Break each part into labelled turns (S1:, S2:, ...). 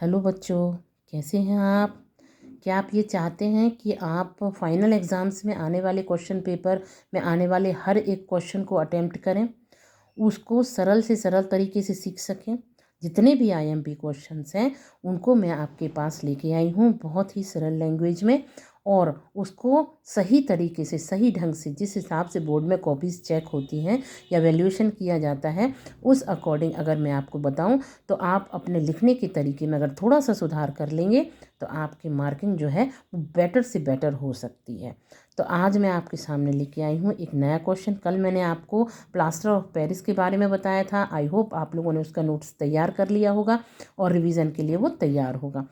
S1: Hello बच्चों, कैसे हैं आप? क्या आप ये चाहते हैं कि आप फाइनल एग्ज़ाम्स में आने वाले क्वेश्चन पेपर में आने वाले हर एक क्वेश्चन को अटेम्प्ट करें, उसको सरल से सरल तरीके से सीख सकें? जितने भी आईएमपी क्वेश्चंस हैं उनको मैं आपके पास लेके आई हूँ बहुत ही सरल लैंग्वेज में, और उसको सही तरीके से सही ढंग से जिस हिसाब से बोर्ड में कॉपीज़ चेक होती हैं या वैल्यूएशन किया जाता है उस अकॉर्डिंग अगर मैं आपको बताऊं तो आप अपने लिखने के तरीके में अगर थोड़ा सा सुधार कर लेंगे तो आपकी मार्किंग जो है वो बेटर से बेटर हो सकती है। तो आज मैं आपके सामने लेके आई हूँ एक नया क्वेश्चन। कल मैंने आपको प्लास्टर ऑफ पेरिस के बारे में बताया था। आई होप आप लोगों ने उसका नोट्स तैयार कर लिया होगा और रिवीजन के लिए वो तैयार होगा।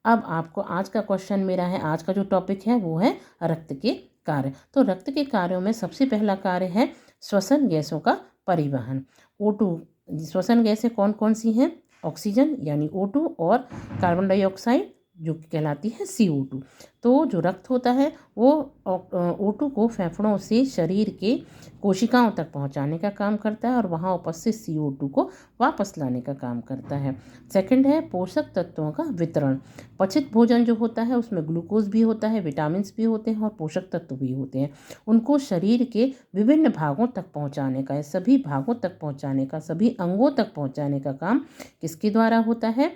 S1: अब आपको आज का क्वेश्चन मेरा है, आज का जो टॉपिक है वो है रक्त के कार्य। तो रक्त के कार्यों में सबसे पहला कार्य है श्वसन गैसों का परिवहन। O2 श्वसन गैसें कौन कौन सी हैं? ऑक्सीजन यानी O2 और कार्बन डाइऑक्साइड जो कि कहलाती है CO2। तो जो रक्त होता है वो O2 को फेफड़ों से शरीर के कोशिकाओं तक पहुंचाने का काम करता है और वहां उपस्थित CO2 को वापस लाने का काम करता है। सेकंड है पोषक तत्वों का वितरण। पचित भोजन जो होता है उसमें ग्लूकोज भी होता है, विटामिन भी होते हैं और पोषक तत्व भी होते हैं। उनको शरीर के विभिन्न भागों तक पहुंचाने का, सभी भागों तक पहुंचाने का, सभी अंगों तक पहुंचाने का काम किसके द्वारा होता है?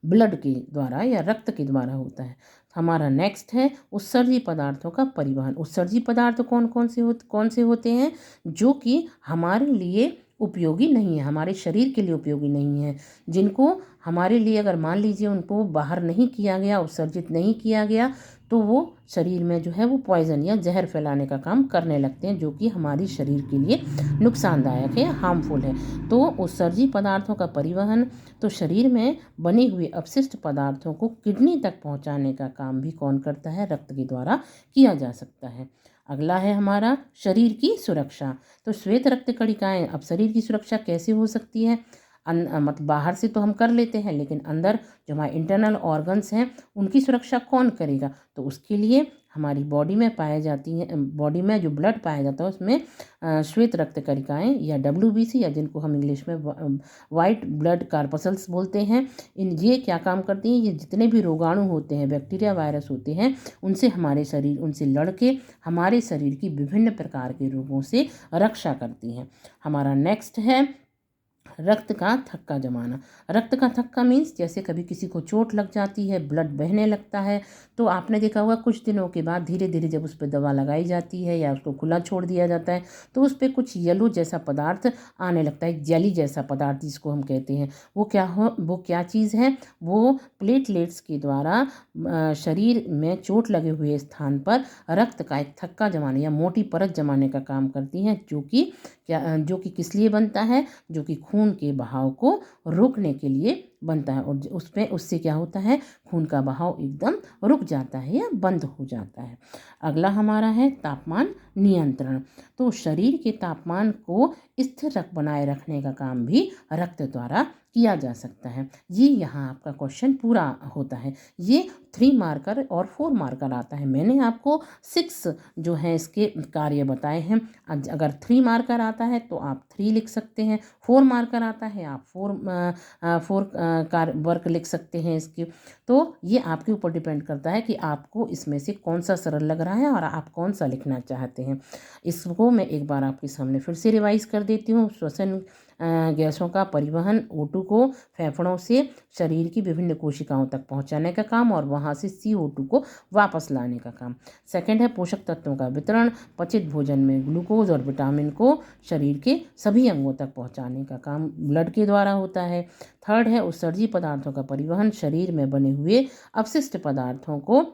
S1: ब्लड के द्वारा या रक्त के द्वारा होता है। हमारा नेक्स्ट है उत्सर्जी पदार्थों का परिवहन। उत्सर्जी पदार्थ कौन से होते हैं जो कि हमारे लिए उपयोगी नहीं है, हमारे शरीर के लिए उपयोगी नहीं है, जिनको हमारे लिए अगर मान लीजिए उनको बाहर नहीं किया गया, उत्सर्जित नहीं किया गया तो वो शरीर में जो है वो पॉइजन या जहर फैलाने का काम करने लगते हैं, जो कि हमारी शरीर के लिए नुकसानदायक है, हार्मफुल है। तो उत्सर्जी पदार्थों का परिवहन, तो शरीर में बने हुए अपशिष्ट पदार्थों को किडनी तक पहुंचाने का काम भी कौन करता है? रक्त के द्वारा किया जा सकता है। अगला है हमारा शरीर की सुरक्षा। तो श्वेत रक्त कणिकाएं, अब शरीर की सुरक्षा कैसे हो सकती है? मतलब बाहर से तो हम कर लेते हैं, लेकिन अंदर जो हमारे इंटरनल ऑर्गन्स हैं उनकी सुरक्षा कौन करेगा? तो उसके लिए हमारी बॉडी में पाए जाती हैं, बॉडी में जो ब्लड पाया जाता है उसमें श्वेत रक्त कणिकाएं या WBC या जिनको हम इंग्लिश में वाइट ब्लड कार्पसल्स बोलते हैं, ये क्या काम करती हैं? ये जितने भी रोगाणु होते हैं, बैक्टीरिया वायरस होते हैं, उनसे लड़ के हमारे शरीर की विभिन्न प्रकार के रोगों से रक्षा करती हैं। हमारा नेक्स्ट है रक्त का थक्का जमाना। रक्त का थक्का मीन्स जैसे कभी किसी को चोट लग जाती है, ब्लड बहने लगता है, तो आपने देखा होगा कुछ दिनों के बाद धीरे धीरे जब उस पर दवा लगाई जाती है या उसको खुला छोड़ दिया जाता है तो उस पर कुछ येलो जैसा पदार्थ आने लगता है, जेली जैसा पदार्थ जिसको हम कहते हैं। वो क्या चीज़ है? वो प्लेटलेट्स के द्वारा शरीर में चोट लगे हुए स्थान पर रक्त का एक थक्का जमाने या मोटी परत जमाने का काम करती हैं, जो कि किस लिए बनता है? जो कि खून के बहाव को रोकने के लिए बनता है, और उससे क्या होता है? खून का बहाव एकदम रुक जाता है या बंद हो जाता है। अगला हमारा है तापमान नियंत्रण। तो शरीर के तापमान को स्थिर बनाए रखने का काम भी रक्त द्वारा किया जा सकता है। ये यहाँ आपका क्वेश्चन पूरा होता है। ये 3 मार्कर और 4 मार्कर आता है। मैंने आपको 6 जो है इसके कार्य बताए हैं। अगर 3 मार्कर आता है तो आप 3 लिख सकते हैं, 4 मार्कर आता है आप 4 वर्क लिख सकते हैं इसके। तो ये आपके ऊपर डिपेंड करता है कि आपको इसमें से कौन सा सरल लग रहा है और आप कौन सा लिखना चाहते हैं। इसको मैं एक बार आपके सामने फिर से रिवाइज कर देती हूँ। श्वसन गैसों का परिवहन, O2 को फेफड़ों से शरीर की विभिन्न कोशिकाओं तक पहुंचाने का काम और वहां से CO2 को वापस लाने का काम। सेकंड है पोषक तत्वों का वितरण। पचित भोजन में ग्लूकोज और विटामिन को शरीर के सभी अंगों तक पहुंचाने का काम ब्लड के द्वारा होता है। थर्ड है उत्सर्जी पदार्थों का परिवहन। शरीर में बने हुए अपशिष्ट पदार्थों को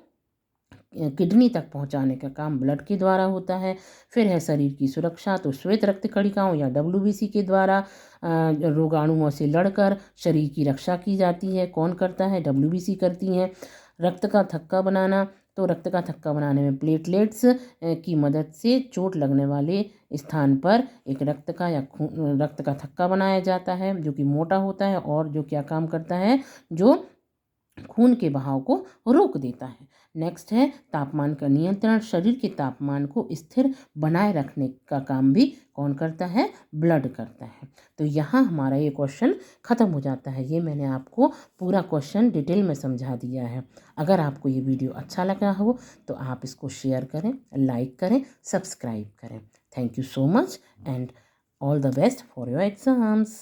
S1: किडनी तक पहुंचाने का काम ब्लड के द्वारा होता है। फिर है शरीर की सुरक्षा। तो श्वेत रक्त कणिकाओं या WBC के द्वारा रोगाणुओं से लड़कर शरीर की रक्षा की जाती है। कौन करता है? WBC करती हैं। रक्त का थक्का बनाना। तो रक्त का थक्का बनाने में प्लेटलेट्स की मदद से चोट लगने वाले स्थान पर एक रक्त का थक्का बनाया जाता है, जो कि मोटा होता है और जो क्या काम करता है? जो खून के बहाव को रोक देता है। नेक्स्ट है तापमान का नियंत्रण। शरीर के तापमान को स्थिर बनाए रखने का काम भी कौन करता है? ब्लड करता है। तो यहाँ हमारा ये क्वेश्चन ख़त्म हो जाता है। ये मैंने आपको पूरा क्वेश्चन डिटेल में समझा दिया है। अगर आपको ये वीडियो अच्छा लगा हो तो आप इसको शेयर करें, लाइक करें, सब्सक्राइब करें। Thank you so much and all the best for your exams.